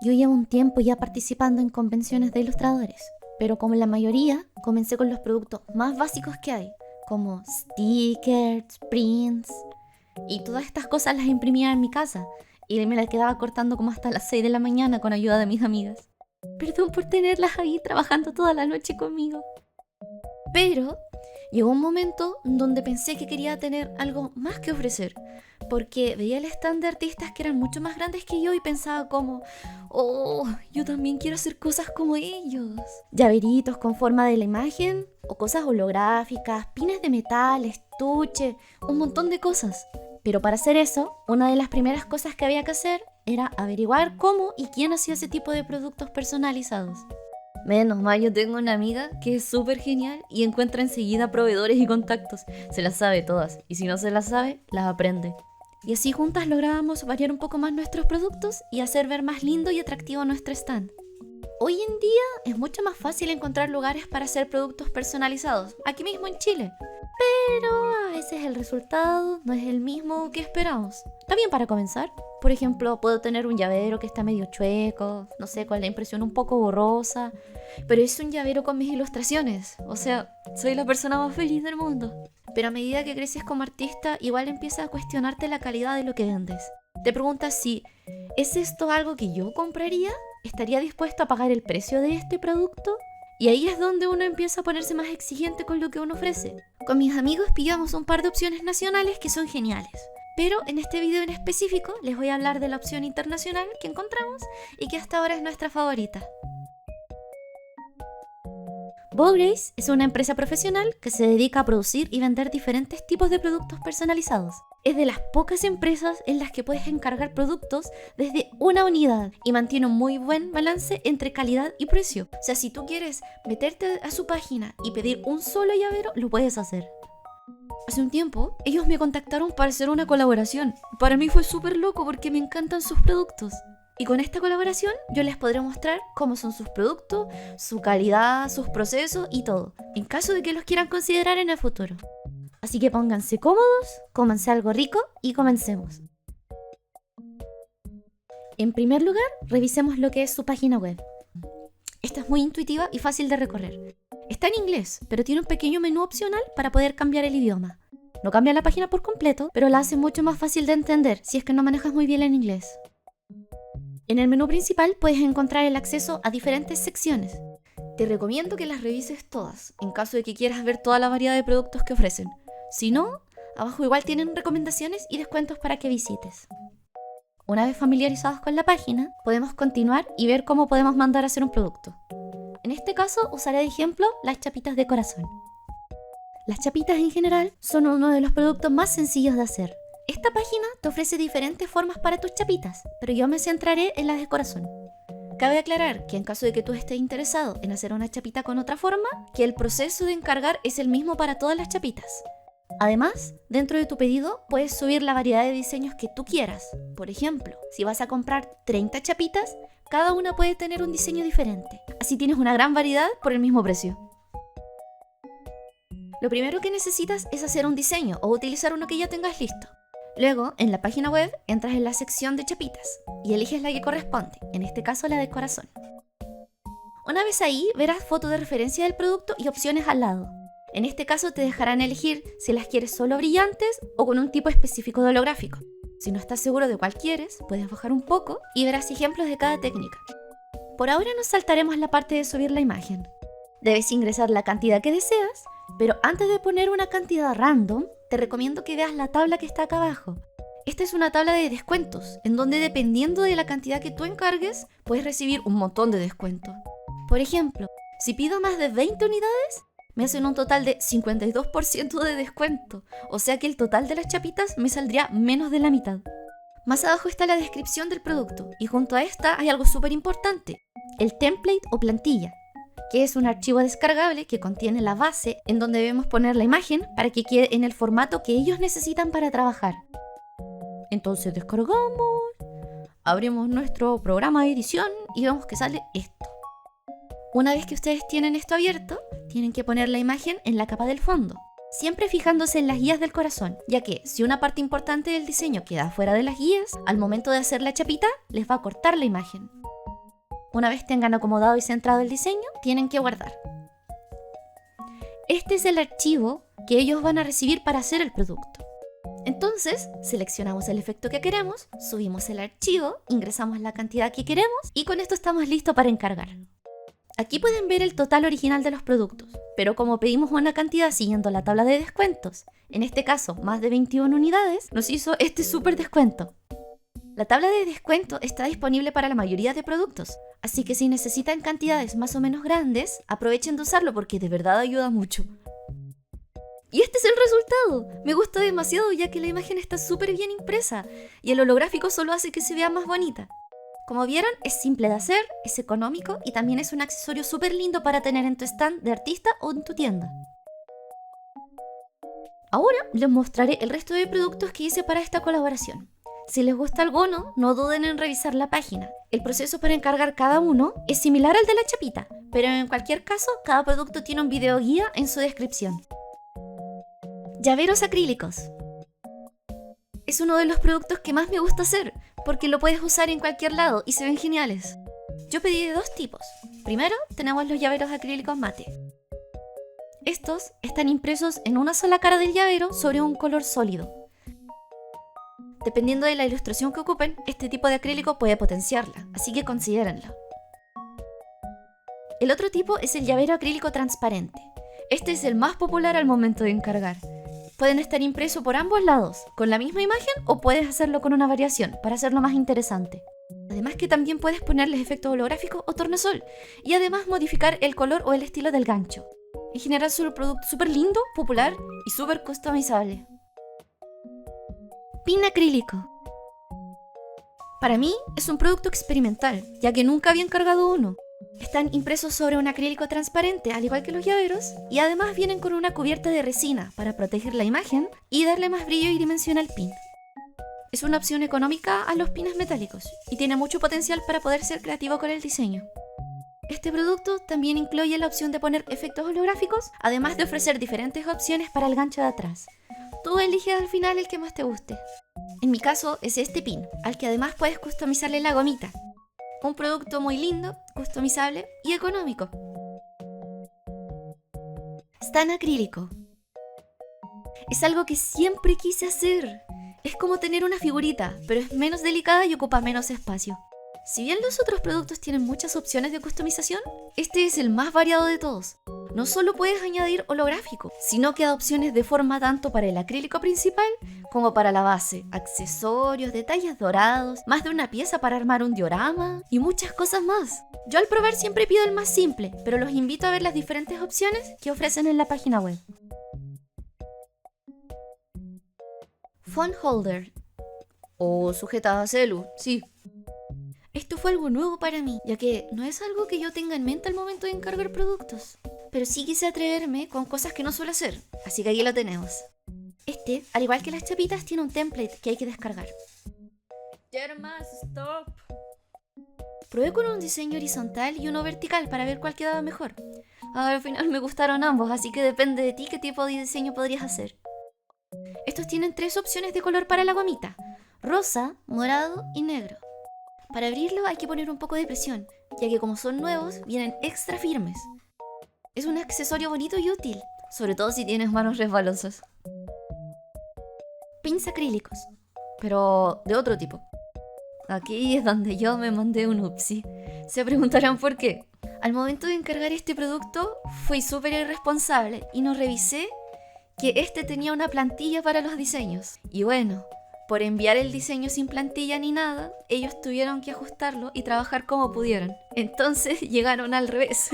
Yo llevo un tiempo ya participando en convenciones de ilustradores, pero como la mayoría, comencé con los productos más básicos que hay, como stickers, prints, y todas estas cosas las imprimía en mi casa, y me las quedaba cortando como hasta las 6 de la mañana con ayuda de mis amigas. Perdón por tenerlas ahí trabajando toda la noche conmigo. Pero llegó un momento donde pensé que quería tener algo más que ofrecer, porque veía el stand de artistas que eran mucho más grandes que yo y pensaba como, oh, yo también quiero hacer cosas como ellos. Llaveritos con forma de la imagen, o cosas holográficas, pines de metal, estuche, un montón de cosas. Pero para hacer eso, una de las primeras cosas que había que hacer era averiguar cómo y quién hacía ese tipo de productos personalizados. Menos mal, yo tengo una amiga que es súper genial y encuentra enseguida proveedores y contactos. Se las sabe todas, y si no se las sabe, las aprende. Y así juntas lográbamos variar un poco más nuestros productos y hacer ver más lindo y atractivo nuestro stand. Hoy en día es mucho más fácil encontrar lugares para hacer productos personalizados, aquí mismo en Chile. Pero a veces el resultado no es el mismo que esperamos. Está bien para comenzar. Por ejemplo, puedo tener un llavero que está medio chueco, no sé, con la impresión un poco borrosa, pero es un llavero con mis ilustraciones. O sea, soy la persona más feliz del mundo. Pero a medida que creces como artista, igual empiezas a cuestionarte la calidad de lo que vendes. Te preguntas si, ¿es esto algo que yo compraría? ¿Estaría dispuesto a pagar el precio de este producto? Y ahí es donde uno empieza a ponerse más exigente con lo que uno ofrece. Con mis amigos pillamos un par de opciones nacionales que son geniales. Pero en este video en específico les voy a hablar de la opción internacional que encontramos y que hasta ahora es nuestra favorita. Bowgrace es una empresa profesional que se dedica a producir y vender diferentes tipos de productos personalizados. Es de las pocas empresas en las que puedes encargar productos desde una unidad y mantiene un muy buen balance entre calidad y precio. O sea, si tú quieres meterte a su página y pedir un solo llavero, lo puedes hacer. Hace un tiempo, ellos me contactaron para hacer una colaboración. Para mí fue súper loco porque me encantan sus productos. Y con esta colaboración yo les podré mostrar cómo son sus productos, su calidad, sus procesos y todo, en caso de que los quieran considerar en el futuro. Así que pónganse cómodos, cómanse algo rico y comencemos. En primer lugar, revisemos lo que es su página web. Esta es muy intuitiva y fácil de recorrer. Está en inglés, pero tiene un pequeño menú opcional para poder cambiar el idioma. No cambia la página por completo, pero la hace mucho más fácil de entender si es que no manejas muy bien el inglés. En el menú principal puedes encontrar el acceso a diferentes secciones. Te recomiendo que las revises todas, en caso de que quieras ver toda la variedad de productos que ofrecen. Si no, abajo igual tienen recomendaciones y descuentos para que visites. Una vez familiarizados con la página, podemos continuar y ver cómo podemos mandar a hacer un producto. En este caso, usaré de ejemplo las chapitas de corazón. Las chapitas en general son uno de los productos más sencillos de hacer. Esta página te ofrece diferentes formas para tus chapitas, pero yo me centraré en las de corazón. Cabe aclarar que en caso de que tú estés interesado en hacer una chapita con otra forma, que el proceso de encargar es el mismo para todas las chapitas. Además, dentro de tu pedido puedes subir la variedad de diseños que tú quieras. Por ejemplo, si vas a comprar 30 chapitas, cada una puede tener un diseño diferente. Así tienes una gran variedad por el mismo precio. Lo primero que necesitas es hacer un diseño o utilizar uno que ya tengas listo. Luego, en la página web, entras en la sección de chapitas y eliges la que corresponde, en este caso la de corazón. Una vez ahí, verás foto de referencia del producto y opciones al lado. En este caso te dejarán elegir si las quieres solo brillantes o con un tipo específico de holográfico. Si no estás seguro de cuál quieres, puedes bajar un poco y verás ejemplos de cada técnica. Por ahora nos saltaremos la parte de subir la imagen. Debes ingresar la cantidad que deseas, pero antes de poner una cantidad random, te recomiendo que veas la tabla que está acá abajo. Esta es una tabla de descuentos, en donde dependiendo de la cantidad que tú encargues, puedes recibir un montón de descuentos. Por ejemplo, si pido más de 20 unidades, me hacen un total de 52% de descuento, o sea que el total de las chapitas me saldría menos de la mitad. Más abajo está la descripción del producto, y junto a esta hay algo súper importante, el template o plantilla, que es un archivo descargable que contiene la base en donde debemos poner la imagen para que quede en el formato que ellos necesitan para trabajar. Entonces descargamos, abrimos nuestro programa de edición y vemos que sale esto. Una vez que ustedes tienen esto abierto, tienen que poner la imagen en la capa del fondo. siempre fijándose en las guías del corazón, ya que si una parte importante del diseño queda fuera de las guías, al momento de hacer la chapita, les va a cortar la imagen. Una vez tengan acomodado y centrado el diseño, tienen que guardar. Este es el archivo que ellos van a recibir para hacer el producto. Entonces, seleccionamos el efecto que queremos, subimos el archivo, ingresamos la cantidad que queremos y con esto estamos listos para encargar. Aquí pueden ver el total original de los productos, pero como pedimos una cantidad siguiendo la tabla de descuentos, en este caso más de 21 unidades, nos hizo este súper descuento. La tabla de descuento está disponible para la mayoría de productos, así que si necesitan cantidades más o menos grandes, aprovechen de usarlo porque de verdad ayuda mucho. Y este es el resultado. Me gusta demasiado ya que la imagen está súper bien impresa y el holográfico solo hace que se vea más bonita. Como vieron, es simple de hacer, es económico y también es un accesorio súper lindo para tener en tu stand de artista o en tu tienda. Ahora les mostraré el resto de productos que hice para esta colaboración. Si les gusta alguno, no duden en revisar la página. El proceso para encargar cada uno es similar al de la chapita, pero en cualquier caso, cada producto tiene un video guía en su descripción. Llaveros acrílicos. Es uno de los productos que más me gusta hacer, porque lo puedes usar en cualquier lado y se ven geniales. Yo pedí de dos tipos. Primero, tenemos los llaveros acrílicos mate. Estos están impresos en una sola cara del llavero sobre un color sólido. Dependiendo de la ilustración que ocupen, este tipo de acrílico puede potenciarla, así que considérenlo. El otro tipo es el llavero acrílico transparente. Este es el más popular al momento de encargar. Pueden estar impresos por ambos lados, con la misma imagen o puedes hacerlo con una variación para hacerlo más interesante. Además que también puedes ponerles efectos holográficos o tornasol y además modificar el color o el estilo del gancho. En general es un producto súper lindo, popular y súper customizable. Pin acrílico. Para mí es un producto experimental, ya que nunca había encargado uno. Están impresos sobre un acrílico transparente, al igual que los llaveros, y además vienen con una cubierta de resina para proteger la imagen y darle más brillo y dimensión al pin. Es una opción económica a los pines metálicos y tiene mucho potencial para poder ser creativo con el diseño. Este producto también incluye la opción de poner efectos holográficos, además de ofrecer diferentes opciones para el gancho de atrás. Tú eliges al final el que más te guste. En mi caso es este pin, al que además puedes customizarle la gomita. Un producto muy lindo, customizable y económico. Stand acrílico. Es algo que siempre quise hacer. Es como tener una figurita, pero es menos delicada y ocupa menos espacio. Si bien los otros productos tienen muchas opciones de customización, este es el más variado de todos. No solo puedes añadir holográfico, sino que da opciones de forma tanto para el acrílico principal como para la base, accesorios, detalles dorados, más de una pieza para armar un diorama y muchas cosas más. Yo al probar siempre pido el más simple, pero los invito a ver las diferentes opciones que ofrecen en la página web. Phone holder o sujeta a celu, sí. Esto fue algo nuevo para mí, ya que no es algo que yo tenga en mente al momento de encargar productos. Pero sí quise atreverme con cosas que no suelo hacer, así que aquí lo tenemos. Este, al igual que las chapitas, tiene un template que hay que descargar. Yermas, stop. Probé con un diseño horizontal y uno vertical para ver cuál quedaba mejor. Al final me gustaron ambos, así que depende de ti qué tipo de diseño podrías hacer. Estos tienen 3 opciones de color para la gomita: rosa, morado y negro. Para abrirlo hay que poner un poco de presión, ya que como son nuevos, vienen extra firmes. Es un accesorio bonito y útil, sobre todo si tienes manos resbalosas. Pins acrílicos, pero de otro tipo. Aquí es donde yo me mandé un upsi. Se preguntarán por qué. Al momento de encargar este producto, fui súper irresponsable y no revisé que este tenía una plantilla para los diseños. Y bueno, por enviar el diseño sin plantilla ni nada, ellos tuvieron que ajustarlo y trabajar como pudieron. Entonces llegaron al revés.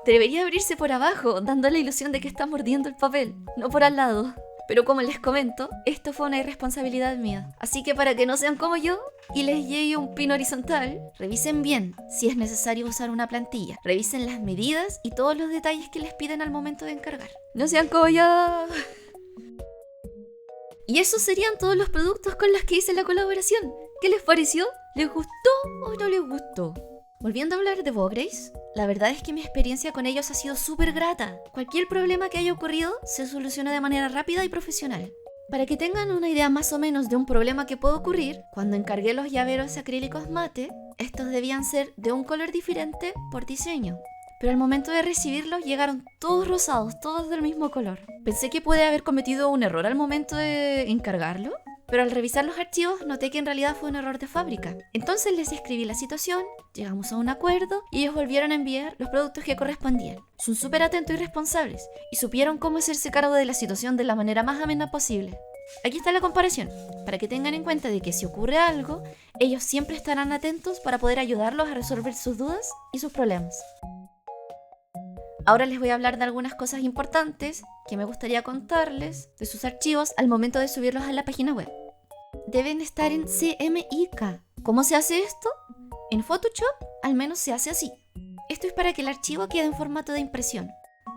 Debería abrirse por abajo, dando la ilusión de que está mordiendo el papel, no por al lado. Pero como les comento, esto fue una irresponsabilidad mía. Así que para que no sean como yo y les llegue un pin horizontal, revisen bien si es necesario usar una plantilla. Revisen las medidas y todos los detalles que les piden al momento de encargar. No sean como yo. Y esos serían todos los productos con los que hice la colaboración. ¿Qué les pareció? ¿Les gustó o no les gustó? Volviendo a hablar de Vograce, la verdad es que mi experiencia con ellos ha sido súper grata. Cualquier problema que haya ocurrido se soluciona de manera rápida y profesional. Para que tengan una idea más o menos de un problema que puede ocurrir, cuando encargué los llaveros acrílicos mate, estos debían ser de un color diferente por diseño. Pero al momento de recibirlos llegaron todos rosados, todos del mismo color. Pensé que pude haber cometido un error al momento de encargarlo, pero al revisar los archivos noté que en realidad fue un error de fábrica. Entonces les escribí la situación, llegamos a un acuerdo y ellos volvieron a enviar los productos que correspondían. Son súper atentos y responsables y supieron cómo hacerse cargo de la situación de la manera más amena posible. Aquí está la comparación, para que tengan en cuenta de que si ocurre algo, ellos siempre estarán atentos para poder ayudarlos a resolver sus dudas y sus problemas. Ahora les voy a hablar de algunas cosas importantes que me gustaría contarles de sus archivos al momento de subirlos a la página web. Deben estar en CMYK. ¿Cómo se hace esto? En Photoshop al menos se hace así. Esto es para que el archivo quede en formato de impresión.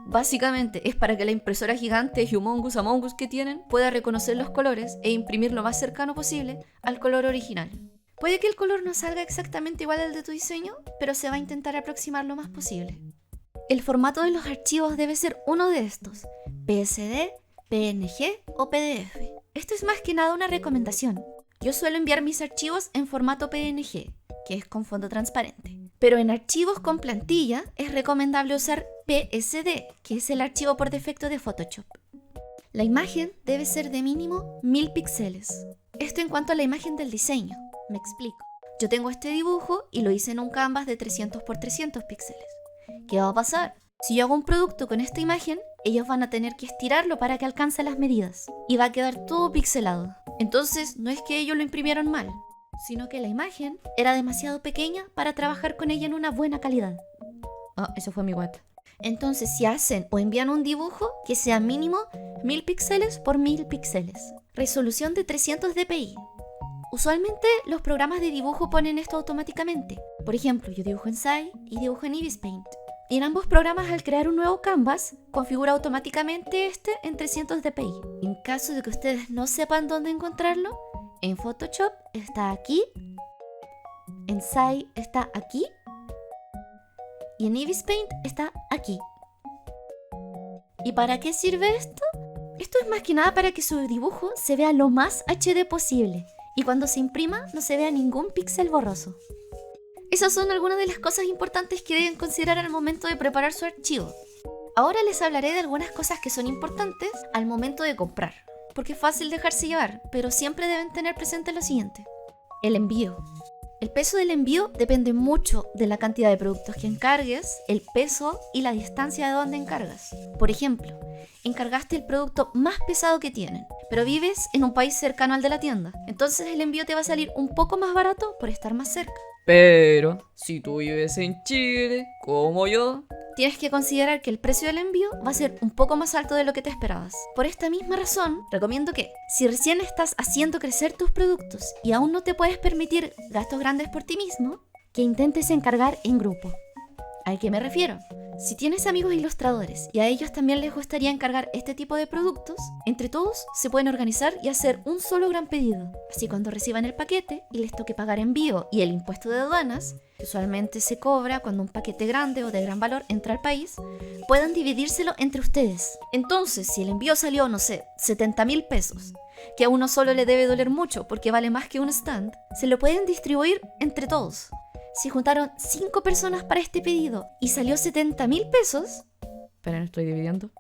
Básicamente es para que la impresora gigante Humongous Among Us que tienen pueda reconocer los colores e imprimir lo más cercano posible al color original. Puede que el color no salga exactamente igual al de tu diseño, pero se va a intentar aproximar lo más posible. El formato de los archivos debe ser uno de estos: PSD, PNG o PDF. Esto es más que nada una recomendación. Yo suelo enviar mis archivos en formato PNG, que es con fondo transparente. Pero en archivos con plantilla es recomendable usar PSD, que es el archivo por defecto de Photoshop. La imagen debe ser de mínimo 1000 píxeles. Esto en cuanto a la imagen del diseño. Me explico. Yo tengo este dibujo y lo hice en un canvas de 300 por 300 píxeles. ¿Qué va a pasar? Si yo hago un producto con esta imagen, ellos van a tener que estirarlo para que alcance las medidas y va a quedar todo pixelado. Entonces, no es que ellos lo imprimieron mal, sino que la imagen era demasiado pequeña para trabajar con ella en una buena calidad. Eso fue mi guata. Entonces, si hacen o envían un dibujo que sea mínimo 1000 píxeles por 1000 píxeles. Resolución de 300 dpi. Usualmente los programas de dibujo ponen esto automáticamente. Por ejemplo, yo dibujo en SAI y dibujo en Ibis Paint. Y en ambos programas, al crear un nuevo canvas, configura automáticamente este en 300 dpi. En caso de que ustedes no sepan dónde encontrarlo, en Photoshop está aquí, en SAI está aquí y en Ibis Paint está aquí. ¿Y para qué sirve esto? Esto es más que nada para que su dibujo se vea lo más HD posible y cuando se imprima no se vea ningún píxel borroso. Esas son algunas de las cosas importantes que deben considerar al momento de preparar su archivo. Ahora les hablaré de algunas cosas que son importantes al momento de comprar, porque es fácil dejarse llevar, pero siempre deben tener presente lo siguiente: el envío. El peso del envío depende mucho de la cantidad de productos que encargues, el peso y la distancia de donde encargas. Por ejemplo, encargaste el producto más pesado que tienen, pero vives en un país cercano al de la tienda. Entonces el envío te va a salir un poco más barato por estar más cerca. Pero si tú vives en Chile, como yo, tienes que considerar que el precio del envío va a ser un poco más alto de lo que te esperabas. Por esta misma razón, recomiendo que, si recién estás haciendo crecer tus productos y aún no te puedes permitir gastos grandes por ti mismo, que intentes encargar en grupo. ¿A qué me refiero? Si tienes amigos ilustradores y a ellos también les gustaría encargar este tipo de productos, entre todos se pueden organizar y hacer un solo gran pedido. Así cuando reciban el paquete y les toque pagar envío y el impuesto de aduanas, que usualmente se cobra cuando un paquete grande o de gran valor entra al país, puedan dividírselo entre ustedes. Entonces, si el envío salió, no sé, 70.000 pesos, que a uno solo le debe doler mucho porque vale más que un stand, se lo pueden distribuir entre todos. Si juntaron 5 personas para este pedido y salió 70.000 pesos, pero no estoy dividiendo,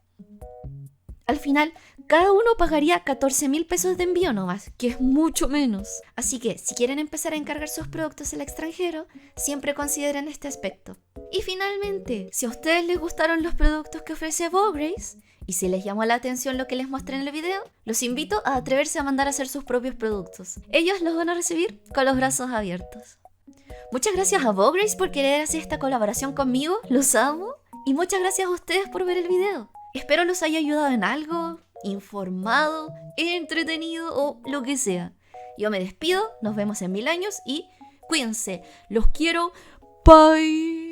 al final cada uno pagaría 14.000 pesos de envío nomás, que es mucho menos. Así que si quieren empezar a encargar sus productos al extranjero, siempre consideren este aspecto. Y finalmente, si a ustedes les gustaron los productos que ofrece Vograce y si les llamó la atención lo que les mostré en el video, los invito a atreverse a mandar a hacer sus propios productos. Ellos los van a recibir con los brazos abiertos. Muchas gracias a Vograce por querer hacer esta colaboración conmigo, los amo. Y muchas gracias a ustedes por ver el video. Espero los haya ayudado en algo, informado, entretenido o lo que sea. Yo me despido, nos vemos en 1000 años y cuídense. Los quiero. Bye.